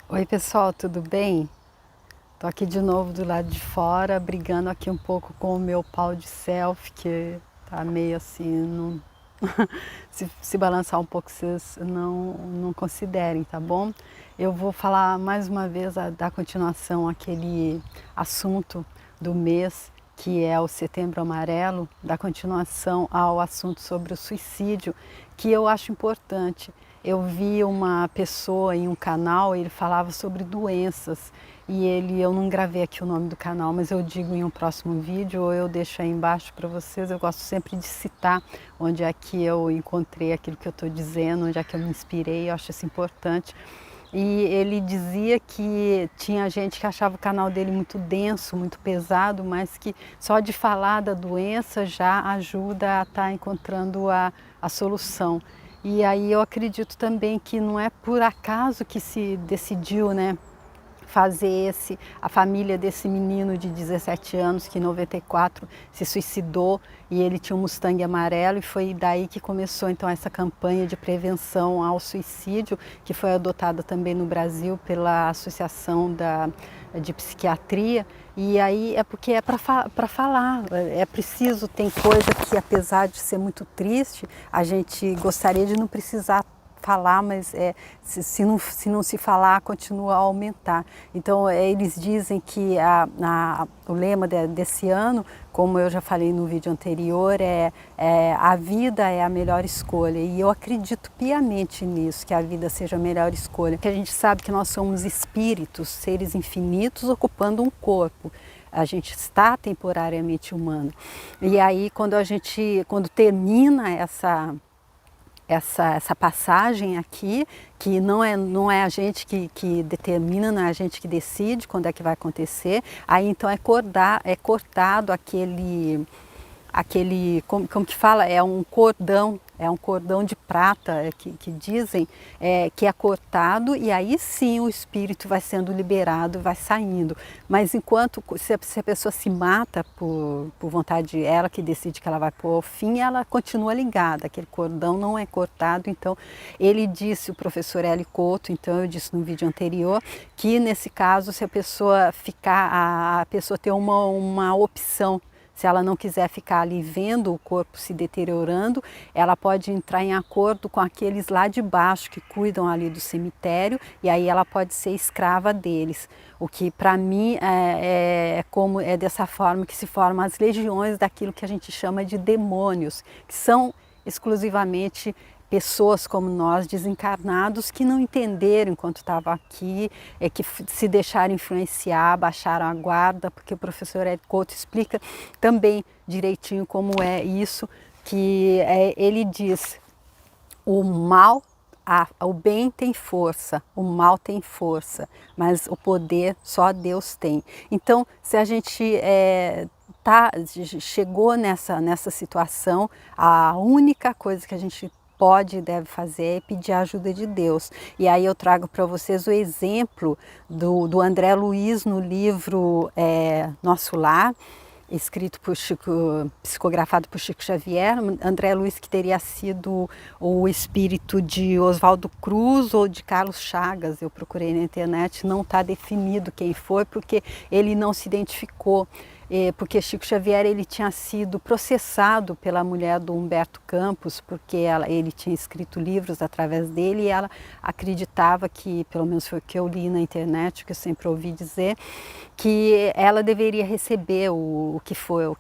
Oi pessoal, tudo bem? Tô aqui de novo do lado de fora, brigando aqui um pouco com o meu pau de selfie, que tá meio assim, não... se balançar um pouco vocês não considerem, tá bom? Eu vou falar mais uma vez, dar continuação àquele assunto do mês, que é o Setembro Amarelo, dar continuação ao assunto sobre o suicídio, que eu acho importante. Eu vi uma pessoa em um canal, ele falava sobre doenças e eu não gravei aqui o nome do canal, mas eu digo em um próximo vídeo ou eu deixo aí embaixo para vocês. Eu gosto sempre de citar onde é que eu encontrei aquilo que eu estou dizendo, onde é que eu me inspirei, eu acho isso importante. E ele dizia que tinha gente que achava o canal dele muito denso, muito pesado, mas que só de falar da doença já ajuda a estar encontrando a solução. E aí eu acredito também que não é por acaso que se decidiu, né, fazer a família desse menino de 17 anos que em 94 se suicidou e ele tinha um Mustang amarelo, e foi daí que começou então essa campanha de prevenção ao suicídio, que foi adotada também no Brasil pela Associação de Psiquiatria. E aí é porque é para falar, é preciso, tem coisa que apesar de ser muito triste, a gente gostaria de não precisar falar, mas se não se falar, continua a aumentar. Então, eles dizem que o lema desse ano, como eu já falei no vídeo anterior, a vida é a melhor escolha. E eu acredito piamente nisso, que a vida seja a melhor escolha. Que a gente sabe que nós somos espíritos, seres infinitos, ocupando um corpo. A gente está temporariamente humano. E aí, quando termina essa passagem aqui, que não é a gente que determina, não é a gente que decide quando é que vai acontecer, aí então é cortado como que fala, é um cordão de prata que dizem, que é cortado, e aí sim o espírito vai sendo liberado, vai saindo. Mas enquanto, se a pessoa se mata por vontade, ela que decide que ela vai pôr ao fim, ela continua ligada, aquele cordão não é cortado. Então ele disse, o professor Hélio Couto, então eu disse no vídeo anterior, que nesse caso, se a pessoa a pessoa ter uma opção. Se ela não quiser ficar ali vendo o corpo se deteriorando, ela pode entrar em acordo com aqueles lá de baixo que cuidam ali do cemitério, e aí ela pode ser escrava deles. O que para mim é dessa forma que se formam as legiões daquilo que a gente chama de demônios, que são exclusivamente pessoas como nós, desencarnados, que não entenderam enquanto estavam aqui, que se deixaram influenciar, baixaram a guarda, porque o professor Érico Couto explica também direitinho como é isso, que ele diz, o mal, o bem tem força, o mal tem força, mas o poder só Deus tem. Então, se a gente chegou nessa situação, a única coisa que a gente pode e deve fazer é pedir a ajuda de Deus. E aí eu trago para vocês o exemplo do André Luiz no livro Nosso Lar, escrito por psicografado por Chico Xavier. André Luiz, que teria sido o espírito de Oswaldo Cruz ou de Carlos Chagas, eu procurei na internet, não está definido quem foi, porque ele não se identificou. Porque Chico Xavier ele tinha sido processado pela mulher do Humberto Campos, porque ele tinha escrito livros através dele, e ela acreditava que, pelo menos foi o que eu li na internet, que eu sempre ouvi dizer, que ela deveria receber o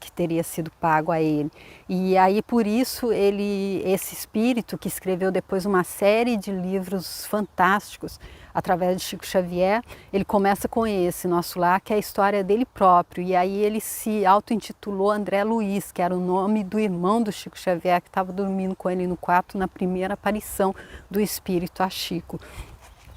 que teria sido pago a ele. E aí por isso esse espírito, que escreveu depois uma série de livros fantásticos através de Chico Xavier, ele começa com esse Nosso Lar, que é a história dele próprio, e aí ele se auto-intitulou André Luiz, que era o nome do irmão do Chico Xavier, que estava dormindo com ele no quarto na primeira aparição do espírito a Chico.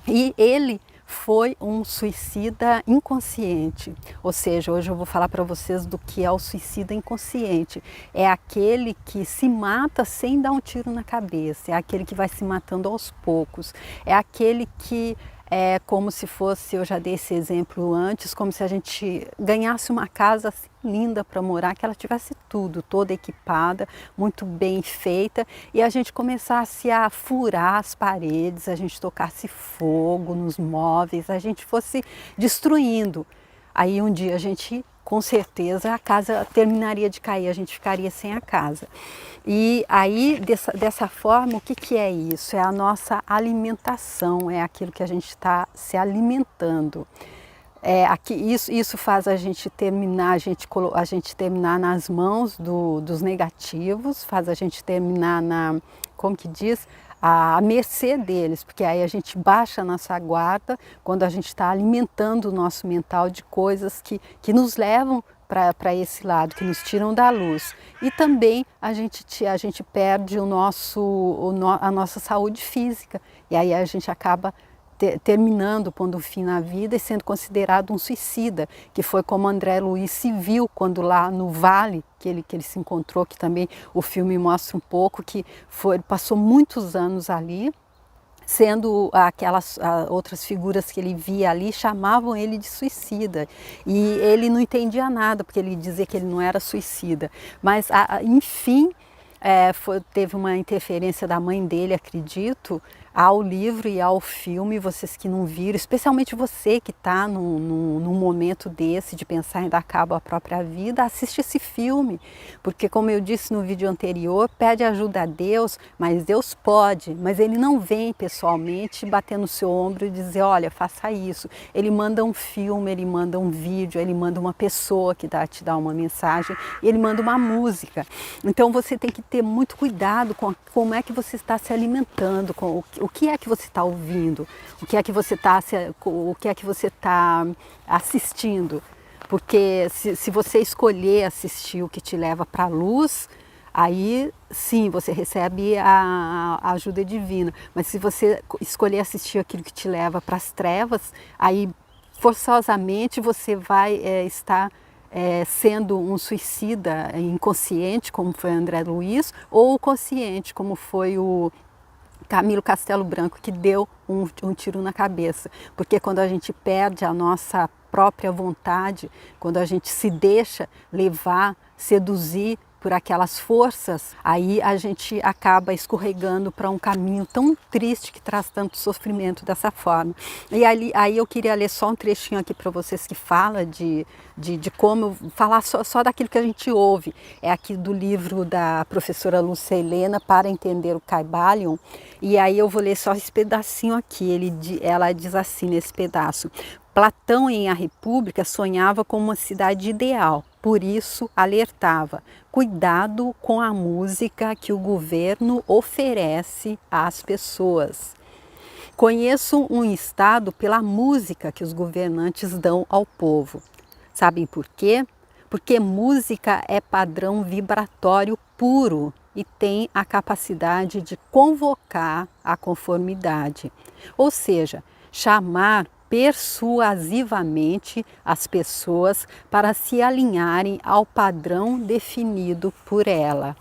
E ele foi um suicida inconsciente, ou seja, hoje eu vou falar para vocês do que é o suicida inconsciente. É aquele que se mata sem dar um tiro na cabeça, é aquele que vai se matando aos poucos, é aquele que é como se fosse, eu já dei esse exemplo antes, como se a gente ganhasse uma casa assim, linda para morar, que ela tivesse tudo, toda equipada, muito bem feita, e a gente começasse a furar as paredes, a gente tocasse fogo nos móveis, a gente fosse destruindo. Aí um dia a gente, com certeza, a casa terminaria de cair, a gente ficaria sem a casa. E aí, dessa forma, o que é isso? É a nossa alimentação, é aquilo que a gente está se alimentando. Isso faz a gente terminar, a gente terminar nas mãos dos negativos, faz a gente terminar como que diz? À mercê deles, porque aí a gente baixa a nossa guarda quando a gente está alimentando o nosso mental de coisas que nos levam para esse lado, que nos tiram da luz. E também a gente perde a nossa saúde física, e aí a gente acaba terminando, pondo fim na vida e sendo considerado um suicida, que foi como André Luiz se viu quando lá no vale que ele se encontrou, que também o filme mostra um pouco, que passou muitos anos ali, sendo aquelas outras figuras que ele via ali chamavam ele de suicida, e ele não entendia nada, porque ele dizia que ele não era suicida, mas enfim, teve uma interferência da mãe dele, acredito, ao livro e ao filme. Vocês que não viram, especialmente você que está num momento desse de pensar em dar cabo à própria vida, assiste esse filme, porque como eu disse no vídeo anterior, pede ajuda a Deus, mas Deus pode, mas Ele não vem pessoalmente bater no seu ombro e dizer, olha, faça isso. Ele manda um filme, Ele manda um vídeo, Ele manda uma pessoa que te dá uma mensagem, Ele manda uma música. Então você tem que ter muito cuidado com como é que você está se alimentando, com o que é que você está ouvindo, o que é que você está assistindo. Porque se você escolher assistir o que te leva para a luz, aí sim, você recebe a ajuda divina. Mas se você escolher assistir aquilo que te leva para as trevas, aí forçosamente você vai estar sendo um suicida inconsciente, como foi André Luiz, ou consciente, como foi o Camilo Castelo Branco, que deu um tiro na cabeça. Porque quando a gente perde a nossa própria vontade, quando a gente se deixa levar, seduzir por aquelas forças, aí a gente acaba escorregando para um caminho tão triste que traz tanto sofrimento dessa forma. E aí eu queria ler só um trechinho aqui para vocês que fala de como falar só daquilo que a gente ouve. É aqui do livro da professora Lúcia Helena, Para Entender o Kybalion, e aí eu vou ler só esse pedacinho aqui. Ela diz assim nesse pedaço: Platão, em A República, sonhava com uma cidade ideal, por isso alertava: cuidado com a música que o governo oferece às pessoas. Conheço um estado pela música que os governantes dão ao povo. Sabem por quê? Porque música é padrão vibratório puro e tem a capacidade de convocar a conformidade, ou seja, chamar persuasivamente as pessoas para se alinharem ao padrão definido por ela.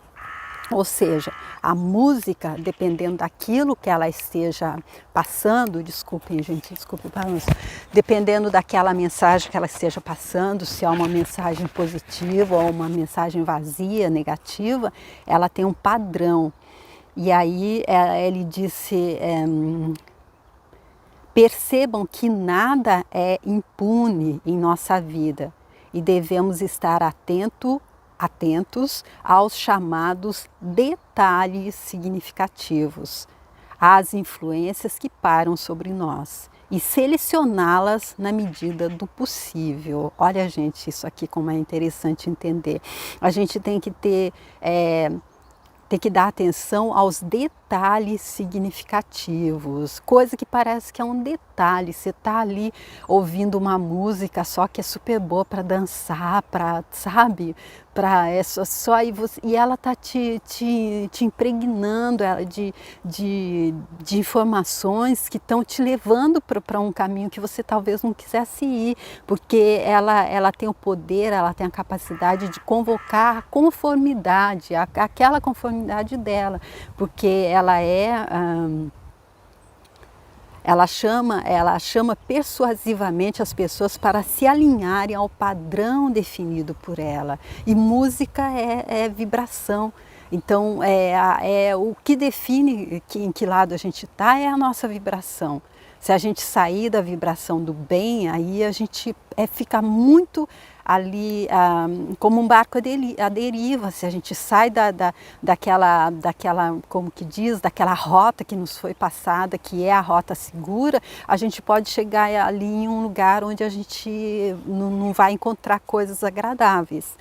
Ou seja, a música, dependendo daquilo que ela esteja passando, desculpem gente, desculpe o balanço, dependendo daquela mensagem que ela esteja passando, se é uma mensagem positiva ou uma mensagem vazia, negativa, ela tem um padrão. E aí ele disse, percebam que nada é impune em nossa vida e devemos estar atentos aos chamados detalhes significativos, às influências que pairam sobre nós e selecioná-las na medida do possível. Olha, gente, isso aqui como é interessante entender. A gente tem que dar atenção aos detalhes significativos, coisa que parece que é um detalhe. Você está ali ouvindo uma música só que é super boa para dançar, sabe? E ela está te impregnando de informações que estão te levando para um caminho que você talvez não quisesse ir, porque ela tem o poder, ela tem a capacidade de convocar a conformidade, aquela conformidade dela, porque ela ela chama persuasivamente as pessoas para se alinharem ao padrão definido por ela. E música é vibração. Então, o que define em que lado a gente está é a nossa vibração. Se a gente sair da vibração do bem, aí a gente fica muito ali como um barco à deriva. Se a gente sai daquela, como que diz, daquela rota que nos foi passada, que é a rota segura, a gente pode chegar ali em um lugar onde a gente não vai encontrar coisas agradáveis.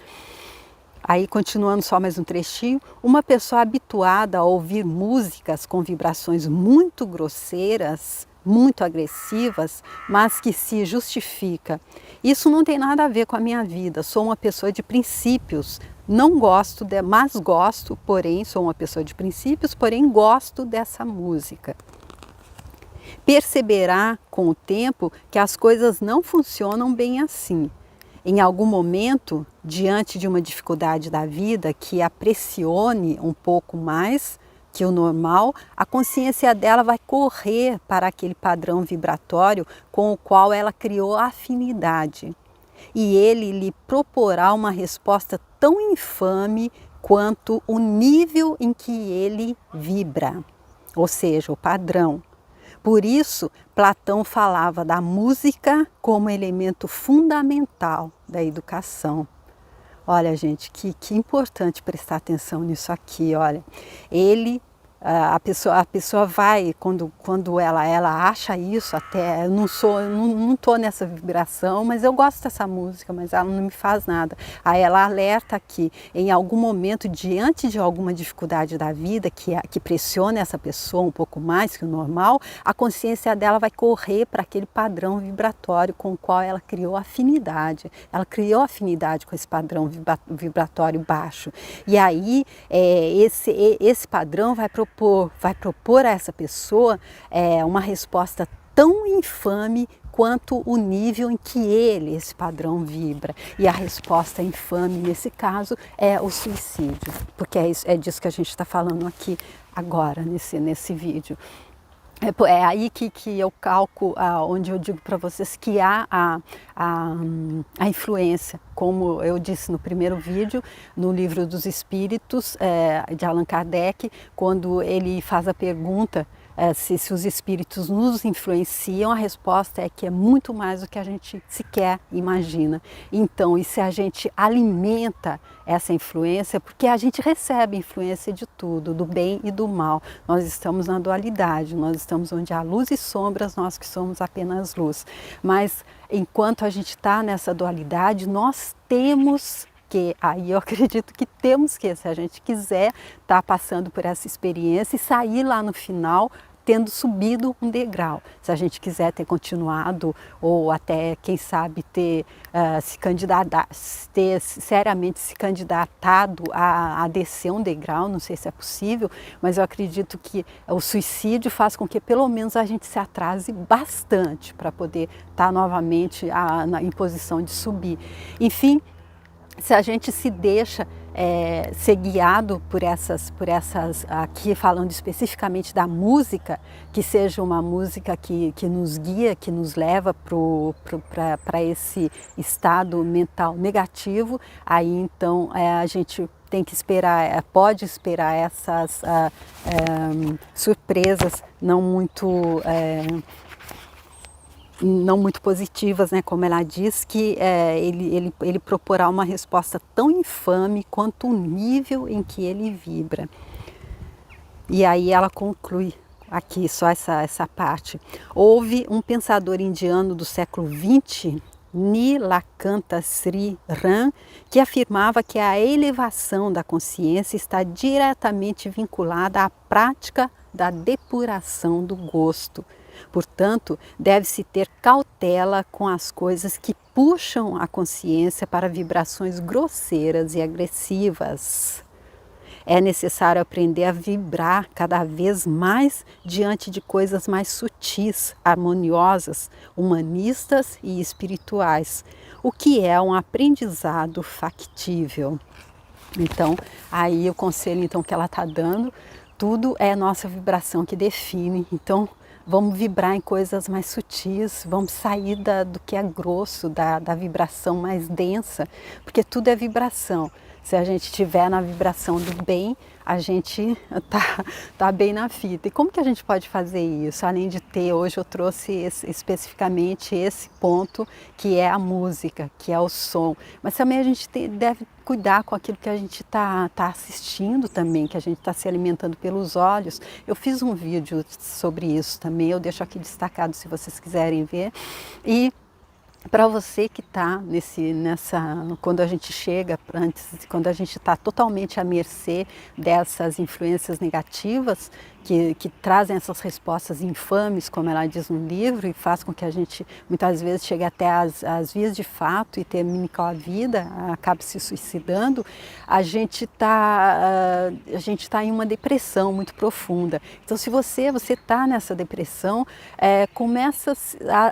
Aí, continuando só mais um trechinho, uma pessoa habituada a ouvir músicas com vibrações muito grosseiras, muito agressivas, mas que se justifica. Isso não tem nada a ver com a minha vida, sou uma pessoa de princípios, não gosto, mas gosto, porém, sou uma pessoa de princípios, porém gosto dessa música. Perceberá com o tempo que as coisas não funcionam bem assim. Em algum momento, diante de uma dificuldade da vida que a pressione um pouco mais que o normal, a consciência dela vai correr para aquele padrão vibratório com o qual ela criou afinidade. E ele lhe proporá uma resposta tão infame quanto o nível em que ele vibra, ou seja, o padrão. Por isso, Platão falava da música como elemento fundamental da educação. Olha, gente, que importante prestar atenção nisso aqui, olha. A pessoa vai, quando ela acha isso, até eu não estou nessa vibração, mas eu gosto dessa música, mas ela não me faz nada. Aí ela alerta que em algum momento, diante de alguma dificuldade da vida que pressione essa pessoa um pouco mais que o normal, a consciência dela vai correr para aquele padrão vibratório com o qual ela criou afinidade. Ela criou afinidade com esse padrão vibratório baixo. E aí esse padrão vai propor a essa pessoa uma resposta tão infame quanto o nível em que esse padrão vibra. E a resposta infame nesse caso é o suicídio, porque é disso que a gente está falando aqui agora, nesse vídeo. É aí que eu calco, onde eu digo para vocês que há a influência, como eu disse no primeiro vídeo, no Livro dos Espíritos, de Allan Kardec, quando ele faz a pergunta se os espíritos nos influenciam, a resposta é que é muito mais do que a gente sequer imagina. Então, e se a gente alimenta essa influência, porque a gente recebe influência de tudo, do bem e do mal. Nós estamos na dualidade, nós estamos onde há luz e sombras, nós que somos apenas luz. Mas enquanto a gente está nessa dualidade, nós temos que, aí eu acredito que temos que, se a gente quiser, estar passando por essa experiência e sair lá no final tendo subido um degrau. Se a gente quiser ter continuado ou até, quem sabe, ter seriamente se candidatado a descer um degrau, não sei se é possível, mas eu acredito que o suicídio faz com que pelo menos a gente se atrase bastante para poder estar novamente em posição de subir. Enfim, se a gente se deixa ser guiado por essas, aqui falando especificamente da música, que seja uma música que nos guia, que nos leva para esse estado mental negativo, aí então a gente tem que esperar, pode esperar essas surpresas não muito positivas, né? Como ela diz, que ele proporá uma resposta tão infame quanto o nível em que ele vibra. E aí ela conclui aqui só essa parte. Houve um pensador indiano do século XX, Nilakanta Sri Ram, que afirmava que a elevação da consciência está diretamente vinculada à prática da depuração do gosto. Portanto, deve-se ter cautela com as coisas que puxam a consciência para vibrações grosseiras e agressivas. É necessário aprender a vibrar cada vez mais diante de coisas mais sutis, harmoniosas, humanistas e espirituais, o que é um aprendizado factível. Então, aí o conselho que ela está dando, tudo é nossa vibração que define. Então, vamos vibrar em coisas mais sutis, vamos sair do que é grosso, da vibração mais densa, porque tudo é vibração. Se a gente estiver na vibração do bem, a gente tá bem na fita. E como que a gente pode fazer isso? Além de ter, hoje eu trouxe especificamente esse ponto, que é a música, que é o som. Mas também a gente deve cuidar com aquilo que a gente tá assistindo também, que a gente está se alimentando pelos olhos. Eu fiz um vídeo sobre isso também, eu deixo aqui destacado se vocês quiserem ver. E para você que está quando a gente chega, quando a gente está totalmente à mercê dessas influências negativas, que trazem essas respostas infames, como ela diz no livro, e faz com que a gente muitas vezes chegue até as vias de fato e termine com a vida, acabe se suicidando, a gente tá em uma depressão muito profunda. Então, se você está nessa depressão, começa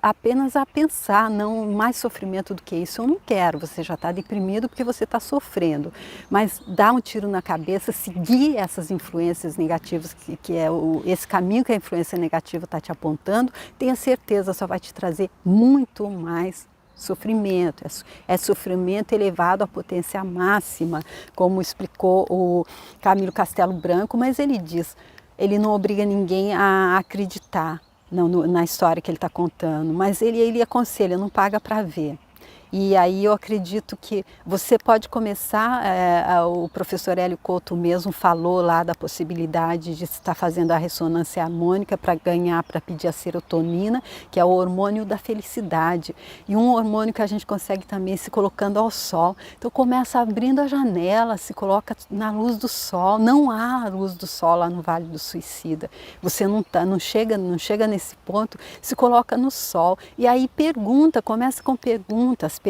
apenas a pensar, não mais sofrimento do que isso eu não quero. Você já está deprimido porque você está sofrendo, mas dá um tiro na cabeça, seguir essas influências negativas que é esse caminho que a influência negativa está te apontando, tenha certeza, só vai te trazer muito mais sofrimento. É sofrimento elevado à potência máxima, como explicou o Camilo Castelo Branco, mas ele diz, ele não obriga ninguém a acreditar na história que ele está contando, mas ele aconselha, não paga para ver. E aí eu acredito que você pode começar, o professor Hélio Couto mesmo falou lá da possibilidade de estar fazendo a ressonância harmônica para pedir a serotonina, que é o hormônio da felicidade. E um hormônio que a gente consegue também se colocando ao sol. Então começa abrindo a janela, se coloca na luz do sol. Não há luz do sol lá no Vale do Suicida. Você não chega nesse ponto, se coloca no sol. E aí começa com perguntas.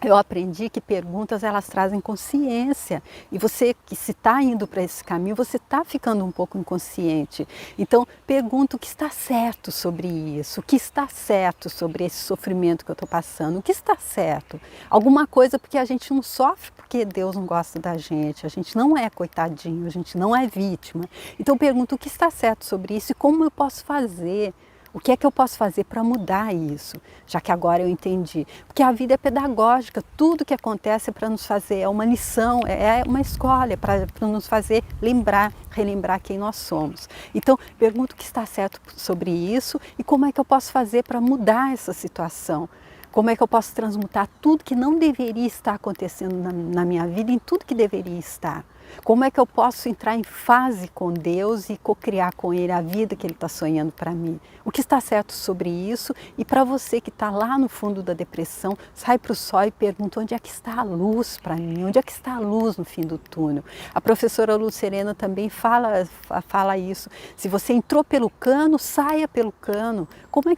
Eu aprendi que perguntas elas trazem consciência, e você que se está indo para esse caminho, você está ficando um pouco inconsciente. Então pergunta o que está certo sobre isso, o que está certo sobre esse sofrimento que eu estou passando, o que está certo? Alguma coisa, porque a gente não sofre porque Deus não gosta da gente, a gente não é coitadinho, a gente não é vítima. Então pergunta o que está certo sobre isso e como eu posso fazer. O que é que eu posso fazer para mudar isso? Já que agora eu entendi. Porque a vida é pedagógica, tudo que acontece é para nos fazer, é uma lição, é uma escola, para nos fazer relembrar quem nós somos. Então, pergunto o que está certo sobre isso e como é que eu posso fazer para mudar essa situação. Como é que eu posso transmutar tudo que não deveria estar acontecendo na minha vida em tudo que deveria estar? Como é que eu posso entrar em fase com Deus e co-criar com Ele a vida que Ele está sonhando para mim? O que está certo sobre isso? E para você que está lá no fundo da depressão, sai para o sol e pergunta onde é que está a luz para mim? Onde é que está a luz no fim do túnel? A professora Luz Serena também fala isso. Se você entrou pelo cano, saia pelo cano. Como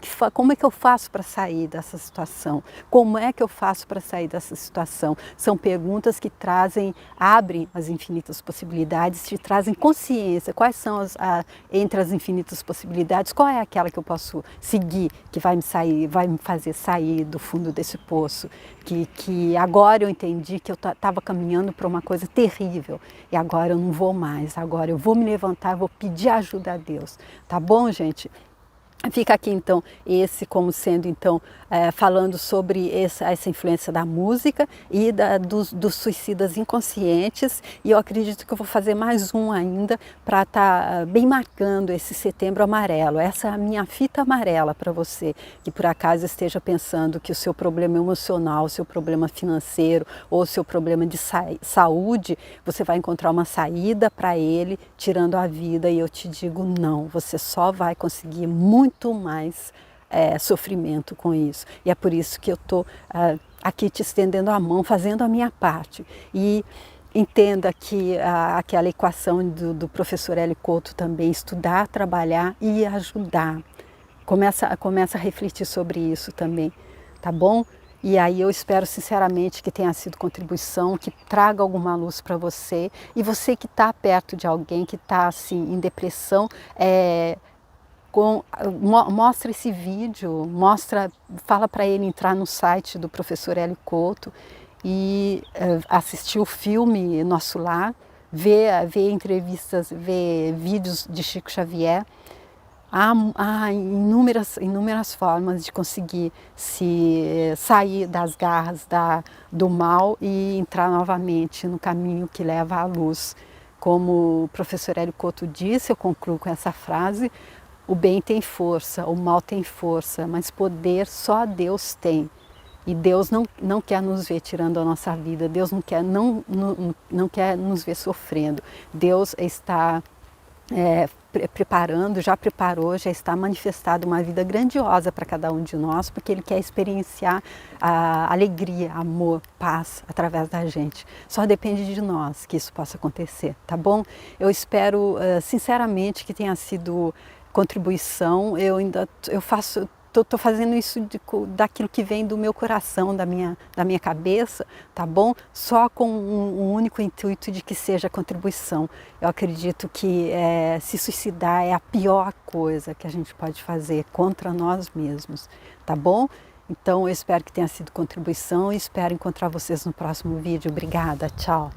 é que eu faço para sair dessa situação? Como é que eu faço para sair dessa situação? São perguntas que abrem as infinitas possibilidades, te trazem consciência. Quais são entre as infinitas possibilidades, qual é aquela que eu posso seguir, que vai me fazer sair do fundo desse poço? Que agora eu entendi que eu estava caminhando para uma coisa terrível e agora eu não vou mais, agora eu vou me levantar, vou pedir ajuda a Deus. Tá bom, gente? Fica aqui então como sendo então falando sobre essa influência da música e dos suicidas inconscientes, e eu acredito que eu vou fazer mais um ainda para estar bem marcando esse Setembro Amarelo. Essa é a minha fita amarela para você que por acaso esteja pensando que o seu problema emocional, o seu problema financeiro ou o seu problema de saúde, você vai encontrar uma saída para ele tirando a vida, e eu te digo não, você só vai conseguir muito mais sofrimento com isso. E é por isso que eu estou aqui te estendendo a mão, fazendo a minha parte. E entenda que aquela equação do professor Hélio Couto também, estudar, trabalhar e ajudar. Começa a refletir sobre isso também, tá bom? E aí eu espero sinceramente que tenha sido contribuição, que traga alguma luz para você. E você que está perto de alguém que está assim em depressão, mostra esse vídeo, fala para ele entrar no site do professor Hélio Couto e assistir o filme Nosso Lar, ver entrevistas, ver vídeos de Chico Xavier, Há inúmeras formas de conseguir sair das garras do mal e entrar novamente no caminho que leva à luz. Como o professor Hélio Couto disse, eu concluo com essa frase: o bem tem força, o mal tem força, mas poder só Deus tem. E Deus não quer nos ver tirando a nossa vida, Deus não quer nos ver sofrendo. Deus está preparando, já preparou, já está manifestado uma vida grandiosa para cada um de nós, porque Ele quer experienciar a alegria, amor, paz através da gente. Só depende de nós que isso possa acontecer, tá bom? Eu espero sinceramente que tenha sido contribuição. Eu faço... Estou fazendo isso daquilo que vem do meu coração, da minha cabeça, tá bom? Só com um único intuito de que seja contribuição. Eu acredito que se suicidar é a pior coisa que a gente pode fazer contra nós mesmos, tá bom? Então eu espero que tenha sido contribuição e espero encontrar vocês no próximo vídeo. Obrigada, tchau!